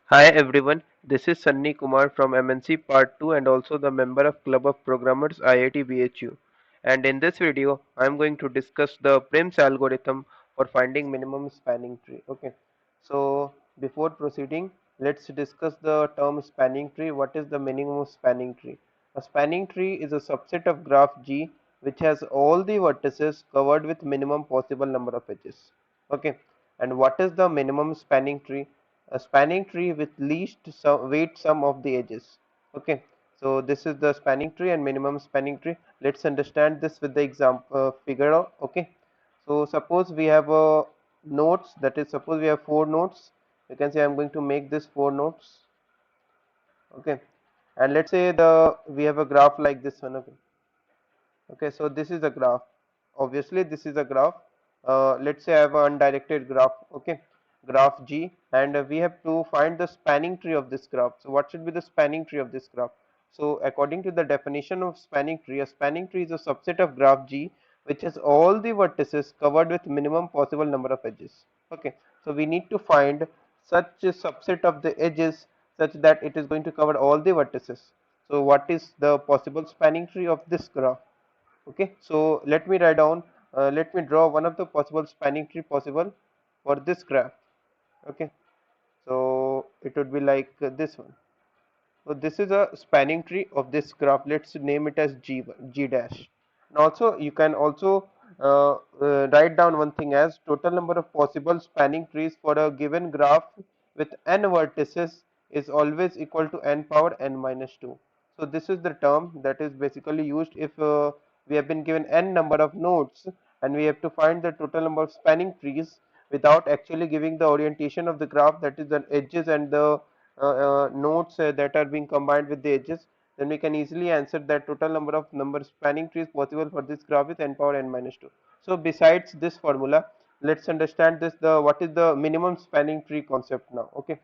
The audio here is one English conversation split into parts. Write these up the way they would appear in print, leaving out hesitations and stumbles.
Hi everyone, this is Sunny Kumar from MNC Part 2 and also the member of Club of Programmers IIT BHU. And in this video, I am going to discuss the Prim's algorithm for finding minimum spanning tree. Okay, so before proceeding, let's discuss the term spanning tree. What is the minimum spanning tree? A spanning tree is a subset of graph G which has all the vertices covered with minimum possible number of edges. Okay, and what is the minimum spanning tree? A spanning tree with least weight sum of the edges. Okay, so this is the spanning tree and minimum spanning tree. Let's understand this with the example figure out. Okay, so suppose we have nodes, that is suppose we have four nodes. You can say I'm going to make this four nodes. Okay, and let's say the we have a graph like this one. Okay, okay, so this is a graph. Obviously this is a graph. Let's say I have an undirected graph. Okay, graph G, and we have to find the spanning tree of this graph. So what should be the spanning tree of this graph? So according to the definition of spanning tree, a spanning tree is a subset of graph G which has all the vertices covered with minimum possible number of edges. Okay, so we need to find such a subset of the edges such that it is going to cover all the vertices. So what is the possible spanning tree of this graph? Okay, so let me write down, let me draw one of the possible spanning tree possible for this graph. Okay, so it would be like this one. So this is a spanning tree of this graph. Let's name it as G dash. And also you can also write down one thing as total number of possible spanning trees for a given graph with n vertices is always equal to n power n minus 2. So this is the term that is basically used if we have been given n number of nodes and we have to find the total number of spanning trees without actually giving the orientation of the graph, that is the edges and the nodes that are being combined with the edges, then we can easily answer that total number spanning trees possible for this graph is n power n minus 2. So besides this formula, let's understand this the what is the minimum spanning tree concept now. Okay,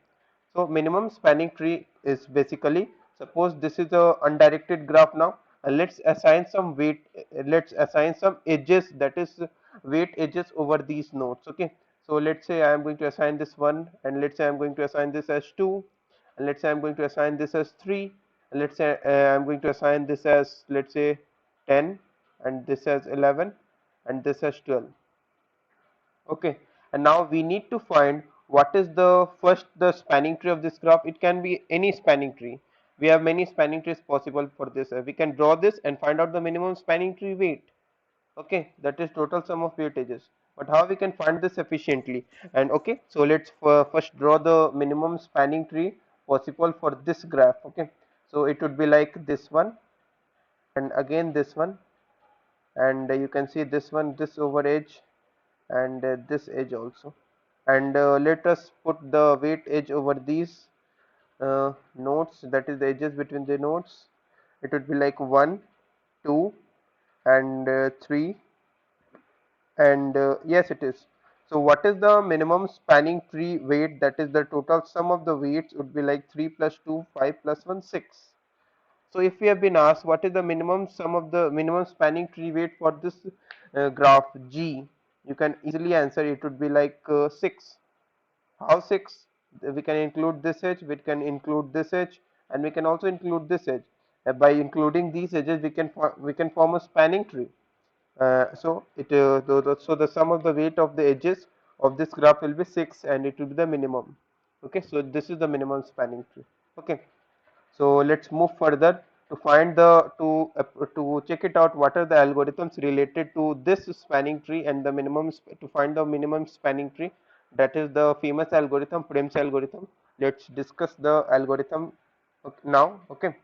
so minimum spanning tree is basically, suppose this is a undirected graph now, and let's assign some weight, let's assign some edges, that is weight edges over these nodes. Okay, so let's say I am going to assign this 1, and let's say I am going to assign this as 2, and let's say I'm going to assign this as 3, and let's say I'm going to assign this as, let's say, 10, and this as 11, and this as 12. Okay, and now we need to find what is the first the spanning tree of this graph. It can be any spanning tree. We have many spanning trees possible for this. We can draw this and find out the minimum spanning tree weight. Okay, that is total sum of weight edges. But how we can find this efficiently? And okay, so let's first draw the minimum spanning tree possible for this graph. Okay, so it would be like this one, and again this one, and you can see this one, this over edge, and this edge also. And let us put the weight edge over these nodes, that is the edges between the nodes. It would be like 1, 2, and 3, and yes, it is. So what is the minimum spanning tree weight? That is the total sum of the weights would be like 3 plus 2, 5 plus 1, 6. So if we have been asked what is the minimum sum of the minimum spanning tree weight for this graph G, you can easily answer it would be like 6. How 6? We can include this edge, we can include this edge, and we can also include this edge. By including these edges, we can form a spanning tree. So the sum of the weight of the edges of this graph will be 6, and it will be the minimum. Okay, so this is the minimum spanning tree. Okay, so let's move further to find the to check it out what are the algorithms related to this spanning tree and the to find the minimum spanning tree. That is the famous algorithm, Prim's algorithm. Let's discuss the algorithm now. Okay.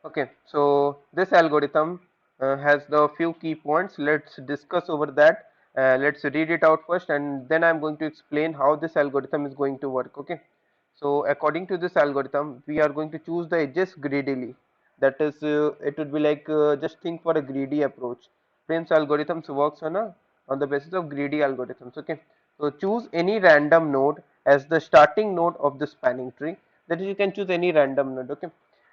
Okay, so this algorithm has the few key points. Let's discuss over that. Let's read it out first, and then I'm going to explain how this algorithm is going to work. Okay, so according to this algorithm, we are going to choose the edges greedily. That is, it would be like just think for a greedy approach. Prim's algorithms works on the basis of greedy algorithms. Okay, so choose any random node as the starting node of the spanning tree. That is, you can choose any random node. Okay,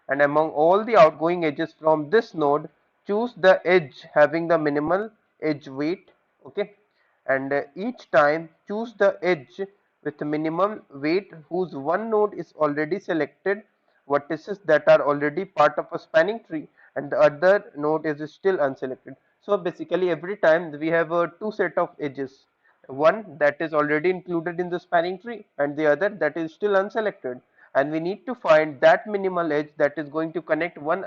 and among all the outgoing edges from this node, choose the edge having the minimal edge weight. Okay, and each time choose the edge with minimum weight whose one node is already selected, vertices that are already part of a spanning tree, and the other node is still unselected. So basically every time we have two set of edges, one that is already included in the spanning tree and the other that is still unselected, and we need to find that minimal edge that is going to connect one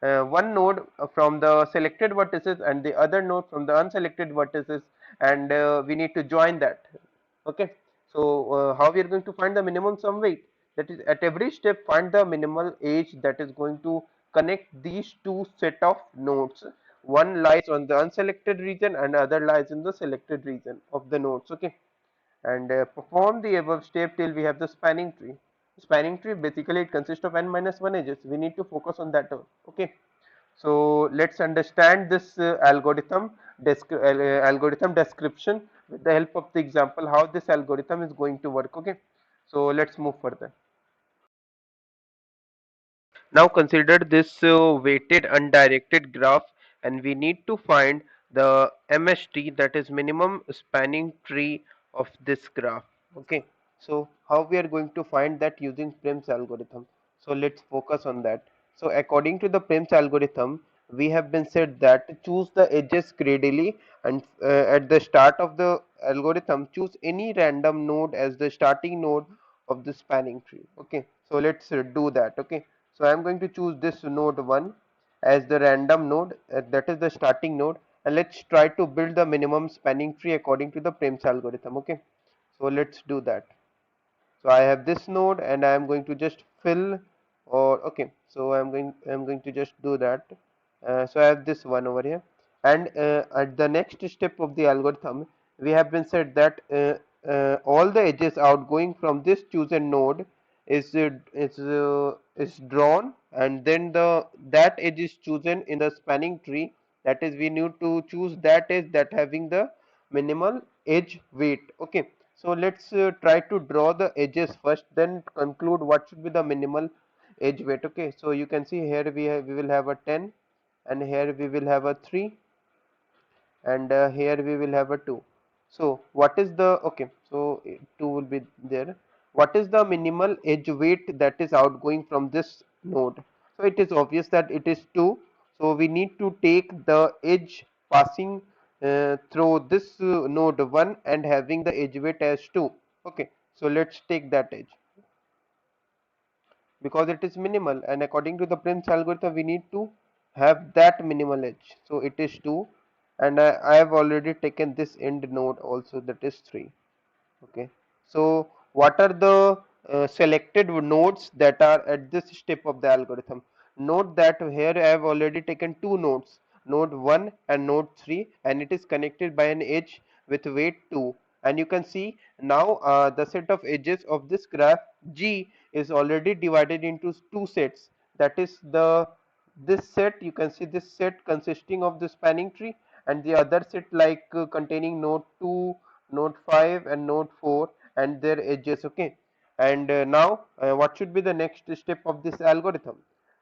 node from the selected vertices and the other node from the unselected vertices, and we need to join that. Okay, so how we are going to find the minimum sum weight? That is, at every step find the minimal edge that is going to connect these two set of nodes. One lies on the unselected region and other lies in the selected region of the nodes. Okay, and perform the above step till we have the spanning tree. Spanning tree basically it consists of n minus 1 edges. We need to focus on that. Okay, so let's understand this algorithm description with the help of the example how this algorithm is going to work. Okay, so let's move further. Now consider this weighted undirected graph, and we need to find the MST, that is minimum spanning tree of this graph. Okay, so how we are going to find that using Prim's algorithm? So let's focus on that. So according to the Prim's algorithm, we have been said that choose the edges greedily, and at the start of the algorithm choose any random node as the starting node of the spanning tree. Okay, so let's do that. Okay, so I am going to choose this node 1 as the random node, that is the starting node, and let's try to build the minimum spanning tree according to the Prim's algorithm. Okay, so let's do that. So I have this node and I am going to just fill, or okay, so I'm going to just do that. So I have this one over here, and at the next step of the algorithm we have been said that all the edges outgoing from this chosen node is drawn, and then the that edge is chosen in the spanning tree. That is, we need to choose that edge that having the minimal edge weight. Okay, so let's try to draw the edges first, then conclude what should be the minimal edge weight. Okay, so you can see here we will have a 10, and here we will have a 3, and here we will have a 2. So what is the, okay, so 2 will be there. What is the minimal edge weight that is outgoing from this node? So it is obvious that it is 2. So we need to take the edge passing through this node 1 and having the edge weight as 2. Okay, so let's take that edge because it is minimal, and according to the Prim's algorithm we need to have that minimal edge, so it is 2, and I have already taken this end node also, that is 3. Okay, so what are the selected nodes that are at this step of the algorithm? Note that here I have already taken two nodes, node 1 and node 3, and it is connected by an edge with weight 2, and you can see now the set of edges of this graph G is already divided into two sets. That is the this set, you can see this set consisting of the spanning tree, and the other set like containing node 2, node 5 and node 4 and their edges. Okay, and now what should be the next step of this algorithm?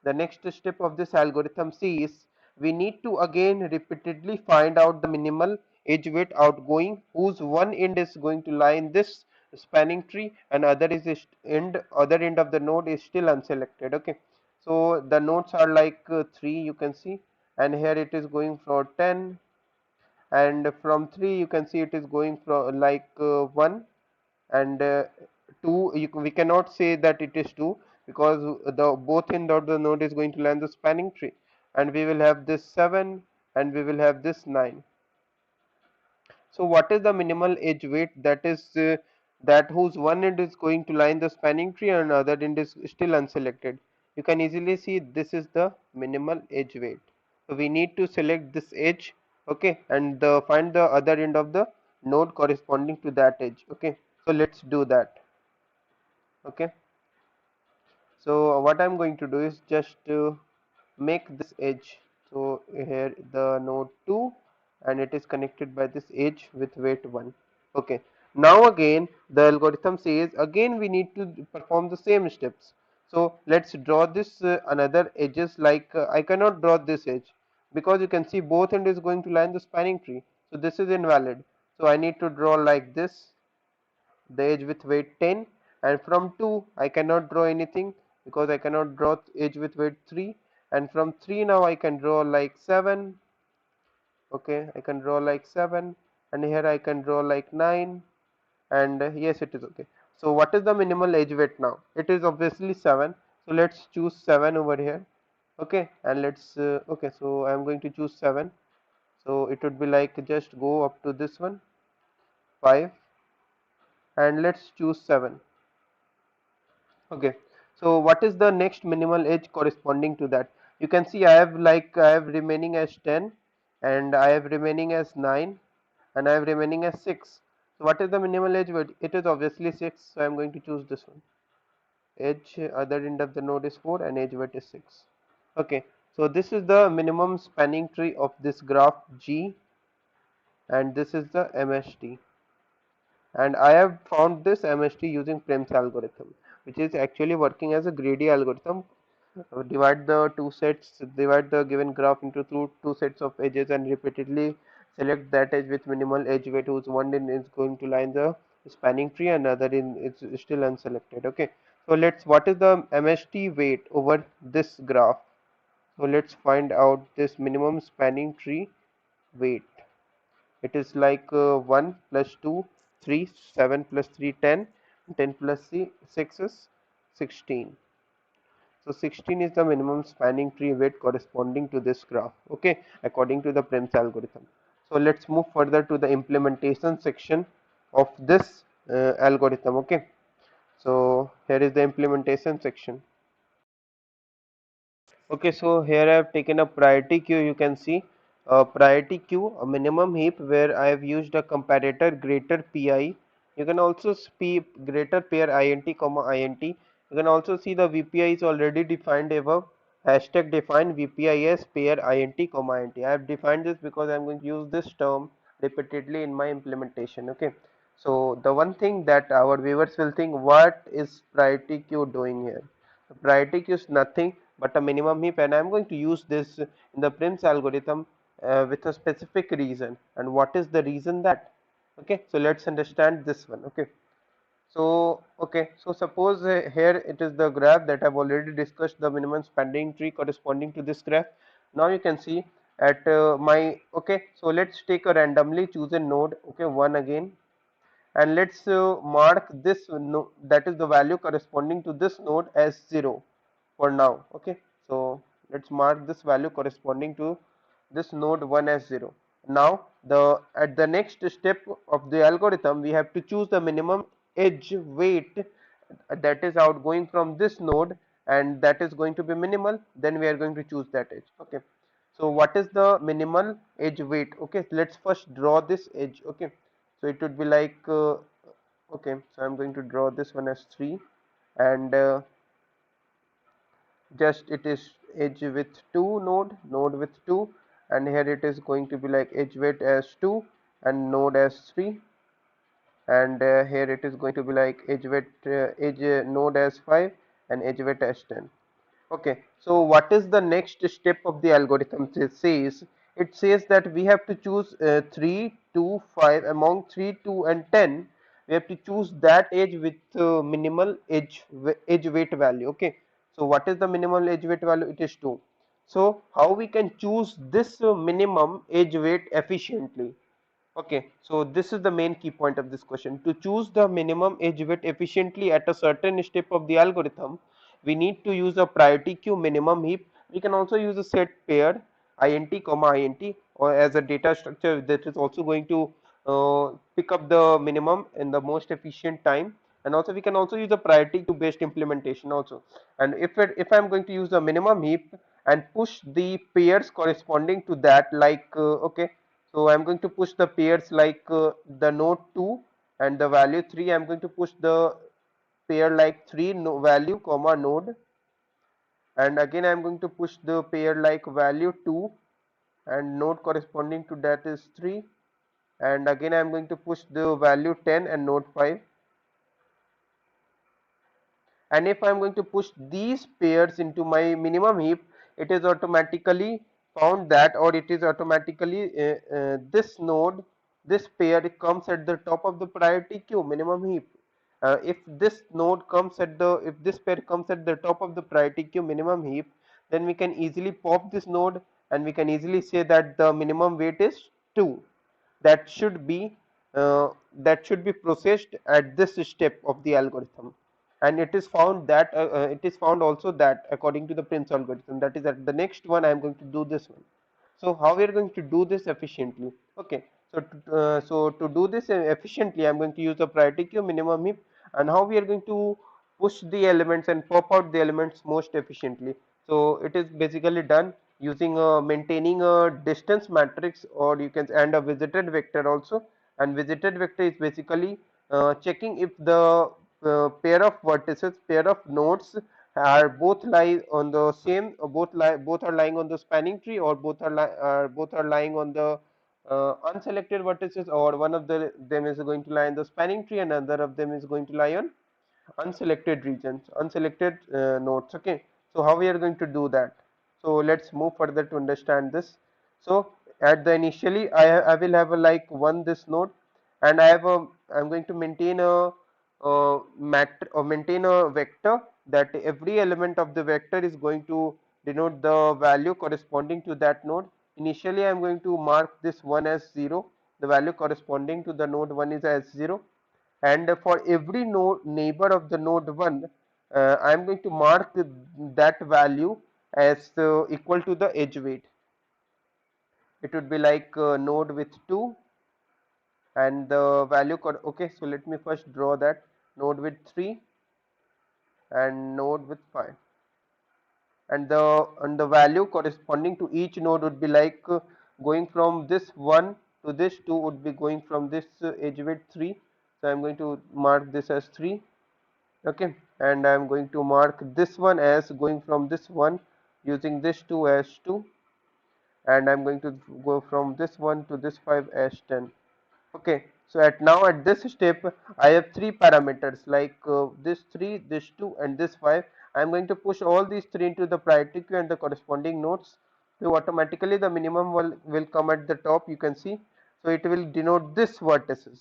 The next step of this algorithm C is we need to again repeatedly find out the minimal edge weight outgoing whose one end is going to lie in this spanning tree and other end of the node is still unselected. Okay, so the nodes are like 3, you can see, and here it is going for 10, and from 3 you can see it is going from like 1, and 2 we cannot say that it is 2 because the both end of the node is going to land the spanning tree, and we will have this 7 and we will have this 9. So what is the minimal edge weight that is that whose one end is going to line the spanning tree and other end is still unselected? You can easily see this is the minimal edge weight. So we need to select this edge, okay, and find the other end of the node corresponding to that edge. Okay, so let's do that. Okay, so what I'm going to do is just make this edge. So here the node 2, and it is connected by this edge with weight 1. Okay, now again the algorithm says again we need to perform the same steps. So let's draw this another edges, like I cannot draw this edge because you can see both end is going to line the spanning tree, so this is invalid. So I need to draw like this, the edge with weight 10, and from 2 I cannot draw anything because I cannot draw edge with weight 3, and from 3 now I can draw like 7. Okay, I can draw like 7, and here I can draw like 9, and yes, it is okay. So what is the minimal edge weight now? It is obviously 7, so let's choose 7 over here. Okay, and let's okay, so I'm going to choose 7, so it would be like just go up to this one, 5, and let's choose 7. Okay, so what is the next minimal edge corresponding to that? You can see I have remaining as 10, and I have remaining as 9, and I have remaining as 6. So what is the minimal edge weight? It is obviously 6, so I am going to choose this one. Edge other end of the node is 4 and edge weight is 6. Okay, so this is the minimum spanning tree of this graph G, and this is the MST. And I have found this MST using Prim's algorithm, which is actually working as a greedy algorithm. Divide the given graph into two sets of edges and repeatedly select that edge with minimal edge weight whose one end is going to lie in the spanning tree and other in is still unselected. Okay, so what is the MST weight over this graph? So let's find out this minimum spanning tree weight. It is like 1 plus 2, 3, 7 plus 3, 10, 10 plus 6 is 16. So 16 is the minimum spanning tree weight corresponding to this graph, okay, according to the Prim's algorithm. So let's move further to the implementation section of this algorithm, okay. So here is the implementation section. Okay, so here I have taken a priority queue. You can see a priority queue, a minimum heap where I have used a comparator greater pi. You can also see greater pair int comma int. You can also see the VPI is already defined above. Hashtag define VPI as pair int comma int. I have defined this because I am going to use this term repeatedly in my implementation. Okay, so the one thing that our viewers will think, what is priority queue doing here? Priority queue is nothing but a minimum heap, and I am going to use this in the Prim's algorithm with a specific reason. And what is the reason that? Okay, so let's understand this one. Okay, so suppose here it is the graph that I've already discussed, the minimum spanning tree corresponding to this graph. Now you can see at my okay, so let's take a randomly chosen node. Okay, one again, and let's mark this that is the value corresponding to this node as 0 for now. Okay, so let's mark this value corresponding to this node 1 as 0. Now the at the next step of the algorithm we have to choose the minimum edge weight that is outgoing from this node, and that is going to be minimal. Then we are going to choose that edge. Okay, so what is the minimal edge weight? Okay, let's first draw this edge. Okay, so it would be like okay, so I'm going to draw this one as 3, and just it is edge with 2 node with 2, and here it is going to be like edge weight as 2 and node as 3, and here it is going to be like edge weight edge node as 5 and edge weight as 10. Okay, so what is the next step of the algorithm? It says that we have to choose 3, 2, 5 among 3, 2 and 10. We have to choose that edge with minimal edge weight value. Okay, so what is the minimal edge weight value? It is 2. So how we can choose this minimum edge weight efficiently? Okay, so this is the main key point of this question. To choose the minimum edge weight efficiently at a certain step of the algorithm, we need to use a priority queue minimum heap. We can also use a set pair int comma int or as a data structure that is also going to pick up the minimum in the most efficient time. And also we can also use a priority queue based implementation also. And if I'm going to use the minimum heap and push the pairs corresponding to that, like okay, so I'm going to push the pairs like the node 2 and the value 3. I'm going to push the pair like 3 no value comma node, and again I'm going to push the pair like value 2 and node corresponding to that is 3, and again I'm going to push the value 10 and node 5. And if I'm going to push these pairs into my minimum heap, it is automatically found that, or it is automatically this node, this pair, it comes at the top of the priority queue minimum heap. if this node comes at the if this pair comes at the top of the priority queue minimum heap, then we can easily pop this node and we can easily say that the minimum weight is 2. That should be that should be processed at this step of the algorithm. And it is found that it is found also that according to the Prim's algorithm, that is at the next one I am going to do this one. So how we are going to do this efficiently? Okay, so to do this efficiently, I am going to use the priority queue minimum heap, and how we are going to push the elements and pop out the elements most efficiently. So it is basically done using maintaining a distance matrix, or you can, and a visited vector also. And visited vector is basically checking if the pair of vertices, pair of nodes are both lie on the same, both are lying on the spanning tree, or both are lying on the unselected vertices, or one of them is going to lie in the spanning tree and another of them is going to lie on unselected regions, unselected nodes. Okay, so how we are going to do that? So let's move further to understand this. So at the initially, I will have a like one this node, and I'm going to maintain a maintain a vector that every element of the vector is going to denote the value corresponding to that node. Initially, I'm going to mark this one as 0. The value corresponding to the node 1 is as 0, and for every node neighbor of the node 1, I am going to mark that value as equal to the edge weight. It would be like node with 2, and the value okay, so let me first draw that node with 3 and node with 5, and the value corresponding to each node would be like going from this 1 to this 2 would be going from this edge weight 3. So I'm going to mark this as 3. Okay, and I'm going to mark this one as going from this one using this 2 as 2, and I'm going to go from this one to this 5 as 10. Okay, so at now at this step I have three parameters like this 3, this 2 and this 5. I'm going to push all these three into the priority queue and the corresponding nodes. So automatically the minimum will come at the top, you can see. So it will denote this vertices.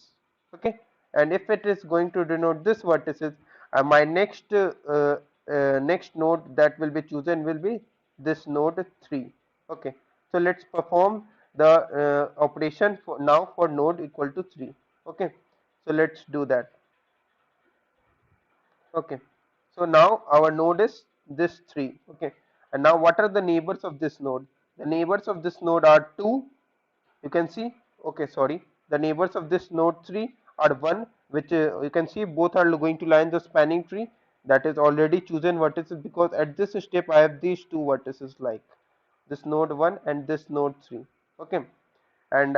Okay, and if it is going to denote this vertices, my next node that will be chosen will be this node 3. Okay, so let's perform the operation for now for node equal to 3. Okay, so let's do that. Okay, so now our node is this 3. Okay, and now what are the neighbors of this node? The neighbors of this node are 2, you can see. Okay, sorry, the neighbors of this node 3 are 1, which you can see both are going to lie in the spanning tree. That is already chosen vertices, because at this step I have these two vertices like this node 1 and this node 3. Okay, and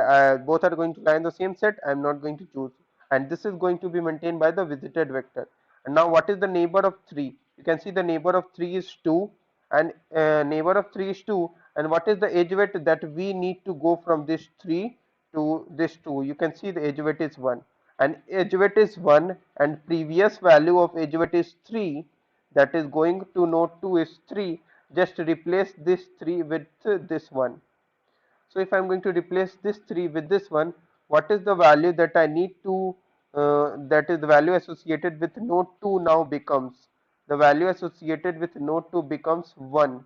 both are going to lie in the same set. I'm not going to choose, and this is going to be maintained by the visited vector. And now what is the neighbor of 3? You can see the neighbor of 3 is 2, and neighbor of 3 is 2, and what is the edge weight that we need to go from this 3 to this 2? You can see the edge weight is 1, and edge weight is 1 and previous value of edge weight is 3, that is going to node 2 is 3. Just replace this 3 with this 1. So if I'm going to replace this 3 with this one, what is the value that I need to, that is the value associated with node 2 now becomes, the value associated with node 2 becomes 1.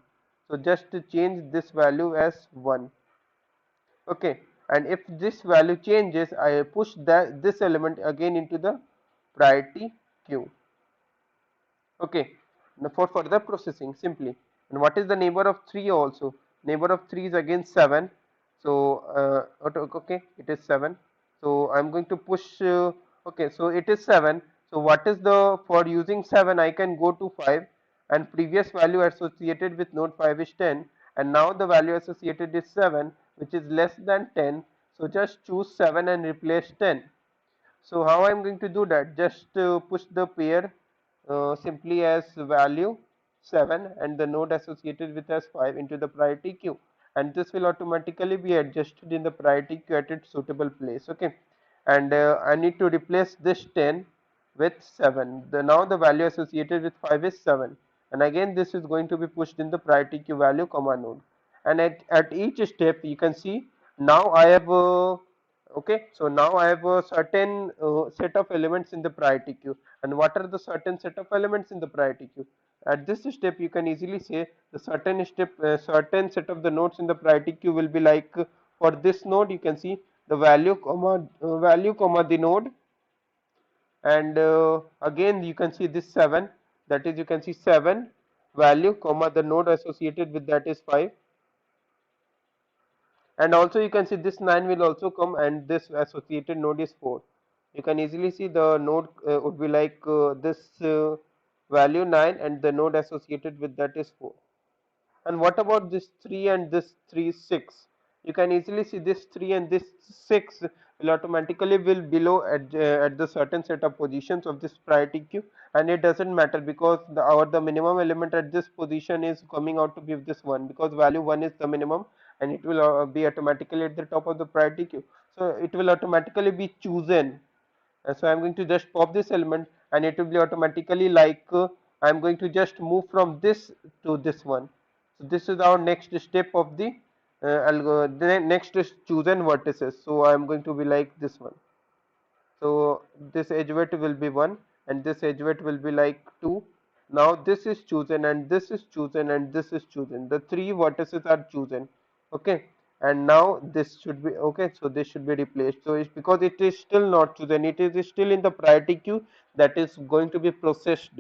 So just to change this value as 1. Okay, and if this value changes, I push this element again into the priority queue. Okay, now for further processing simply, and what is the neighbor of 3 also? Neighbor of 3 is again 7. So okay, it is 7. So I'm going to push okay, so it is 7. So what is the, for using 7 I can go to 5, and previous value associated with node 5 is 10, and now the value associated is 7, which is less than 10. So just choose 7 and replace 10. So how I'm going to do that? Just push the pair simply as value 7 and the node associated with as 5 into the priority queue, and this will automatically be adjusted in the priority queue at its suitable place. Okay, and I need to replace this 10 with 7. Now the value associated with 5 is 7, and again this is going to be pushed in the priority queue value comma node. And at each step you can see now I have Okay, so now I have a certain set of elements in the priority queue. And what are the certain set of elements in the priority queue? At this step, you can easily say the certain step, certain set of the nodes in the priority queue will be like for this node, you can see the value comma the node, and again you can see this 7, that is you can see 7 value comma the node associated with that is 5, and also you can see this 9 will also come, and this associated node is 4. You can easily see the node would be like this value 9 and the node associated with that is 4. And what about this 3 and this 3 6? You can easily see this 3 and this 6 will automatically will below at the certain set of positions of this priority queue, and it doesn't matter because the minimum element at this position is coming out to be this one, because value 1 is the minimum, and it will be automatically at the top of the priority queue. So it will automatically be chosen. So I'm going to just pop this element, and it will be automatically like I'm going to just move from this to this one. So this is our next step of the the next is chosen vertices. So I'm going to be like this one. So this edge weight will be 1 and this edge weight will be like 2. Now this is chosen and this is chosen and this is chosen. The three vertices are chosen. Okay. And now this should be okay. So this should be replaced. So it's because it is still not chosen. It is still in the priority queue that is going to be processed.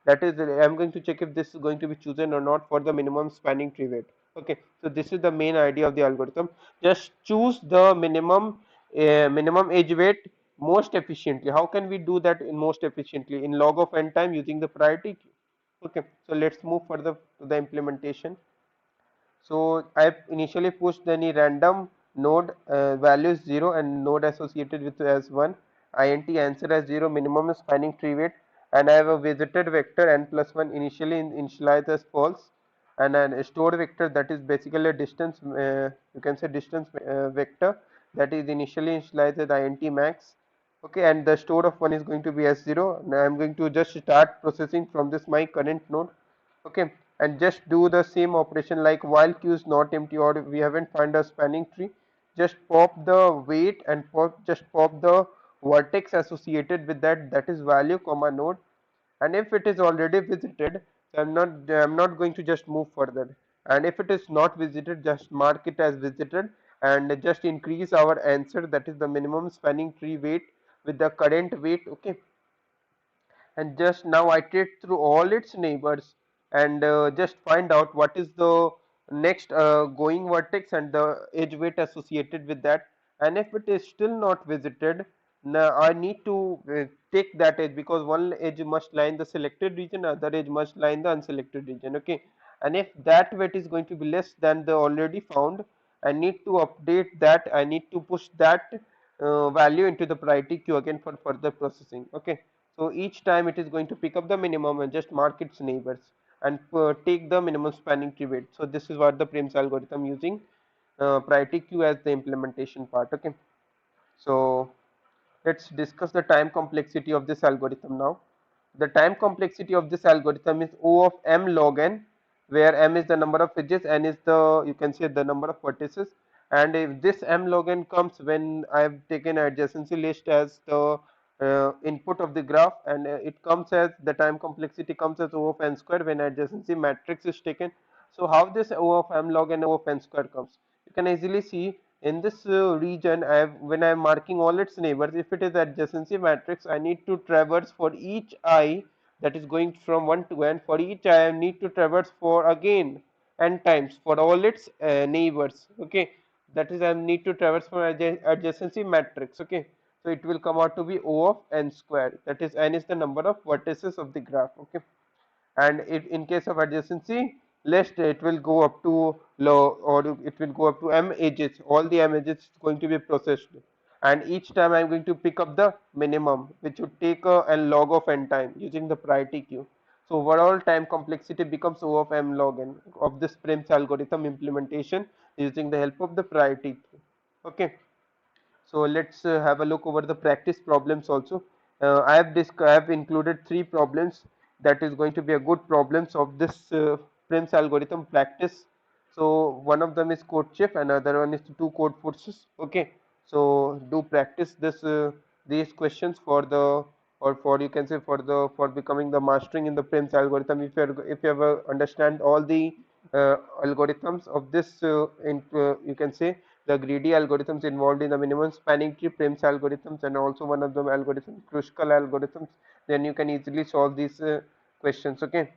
That is, I'm going to check if this is going to be chosen or not for the minimum spanning tree weight. Okay. So this is the main idea of the algorithm. Just choose the minimum edge weight most efficiently. How can we do that in most efficiently? In log of n time using the priority queue. Okay, so let's move further to the implementation. So I initially pushed any random node value is 0 and node associated with as 1, int answer as 0, minimum spanning tree weight, and I have a visited vector n plus 1 initially initialized as false, and a stored vector that is basically a distance, you can say distance vector, that is initially initialized as int max. Okay, and the store of 1 is going to be as 0. Now I am going to just start processing from this my current node. Okay, and just do the same operation like while queue is not empty or we haven't found a spanning tree, just pop the weight and just pop the vertex associated with that, that is value comma node, and if it is already visited, so I'm not going to just move further, and if it is not visited, just mark it as visited and just increase our answer, that is the minimum spanning tree weight with the current weight. Okay, and just now iterate through all its neighbors and just find out what is the next going vertex and the edge weight associated with that, and if it is still not visited, now I need to take that edge, because one edge must lie in the selected region, other edge must lie in the unselected region. Okay, and if that weight is going to be less than the already found, I need to update that, I need to push that value into the priority queue again for further processing. Okay, so each time it is going to pick up the minimum and just mark its neighbors and take the minimum spanning tree weight. So this is what the Prim's algorithm using priority queue as the implementation part. Okay, so let's discuss the time complexity of this algorithm now. The time complexity of this algorithm is O of m log n, where m is the number of edges, n is the, you can say, the number of vertices. And if this m log n comes when I have taken adjacency list as the input of the graph, and it comes as the time complexity comes as O of n square when adjacency matrix is taken. So how this O of m log n O of n square comes? You can easily see in this region, when I am marking all its neighbors, if it is adjacency matrix, I need to traverse for each I, that is going from 1 to n. For each I need to traverse for again n times for all its neighbors. Okay, that is I need to traverse for adjacency matrix. Okay, so it will come out to be O of n square. That is n is the number of vertices of the graph. Okay, and if in case of adjacency list, it will go up to low, or it will go up to m edges, all the m edges is going to be processed, and each time I'm going to pick up the minimum, which would take a log of n time using the priority queue. So overall time complexity becomes O of m log n of this Prim's algorithm implementation using the help of the priority queue. Okay, so let's have a look over the practice problems also. I have included three problems that is going to be a good problems of this Prim's algorithm practice. So one of them is code chef, another one is two code forces. Okay, So do practice these questions for the, or for, you can say, for the, for becoming the mastering in the Prim's algorithm. If you ever understand all the algorithms of this, you can say the greedy algorithms involved in the minimum spanning tree Prim's algorithms, and also one of the algorithms Kruskal algorithms, then you can easily solve these questions. Okay.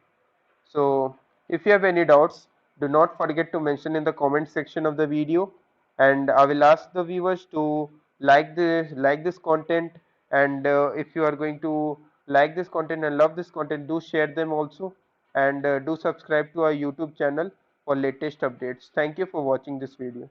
So if you have any doubts, do not forget to mention in the comment section of the video, and I will ask the viewers to like this content, and if you are going to like this content and love this content, do share them also, and do subscribe to our YouTube channel for latest updates. Thank you for watching this video.